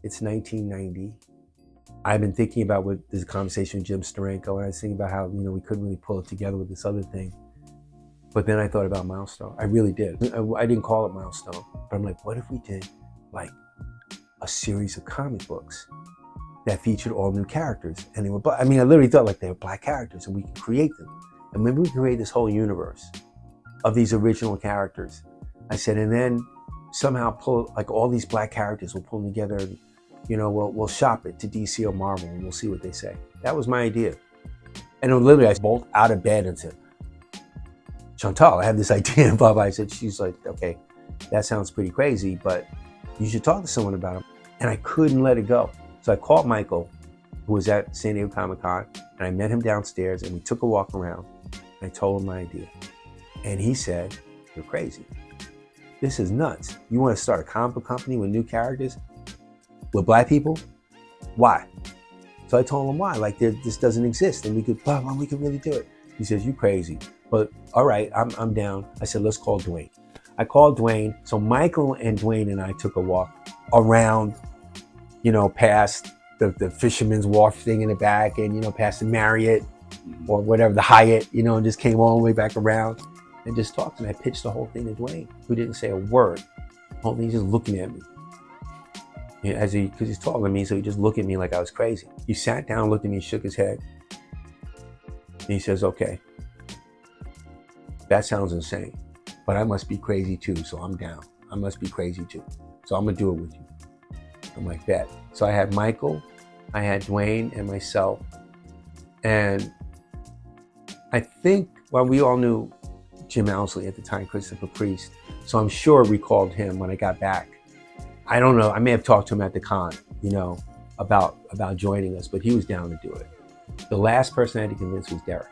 It's 1990. I've been thinking about what this conversation with Jim Steranko, and I was thinking about how, we couldn't really pull it together with this other thing. But then I thought about Milestone. I really did. I didn't call it Milestone, but I'm like, what if we did like a series of comic books that featured all new characters? And they were black. I mean, I literally thought like they were black characters and we could create them. And maybe we could create this whole universe of these original characters. I said, and then somehow pull like all these black characters, we'll pull them together and, we'll shop it to DC or Marvel and we'll see what they say. That was my idea. And literally I bolt out of bed and said, Chantal, I have this idea, and blah, blah. I said, she's like, okay, that sounds pretty crazy, but you should talk to someone about it. And I couldn't let it go. So I called Michael, who was at San Diego Comic-Con, and I met him downstairs and we took a walk around and I told him my idea. And he said, you're crazy. This is nuts. You want to start a comic book company with new characters with black people? Why? So I told him why, like this doesn't exist and we could really do it. He says, you crazy. But all right, I'm down. I said, let's call Dwayne. I called Dwayne. So Michael and Dwayne and I took a walk around, past the Fisherman's Wharf thing in the back and, past the Marriott or whatever, the Hyatt, and just came all the way back around and just talked. And I pitched the whole thing to Dwayne, who didn't say a word. Only he's just looking at me. Because he's taller than me, so he just looked at me like I was crazy. He sat down, looked at me, shook his head. And he says, okay, that sounds insane, but I must be crazy too, so I'm down. I must be crazy too, so I'm gonna do it with you. I'm like, bet. So I had Michael, I had Dwayne and myself, and I think, we all knew Jim Owsley at the time, Christopher Priest, so I'm sure we called him when I got back. I don't know, I may have talked to him at the con, about joining us, but he was down to do it. The last person I had to convince was Derek.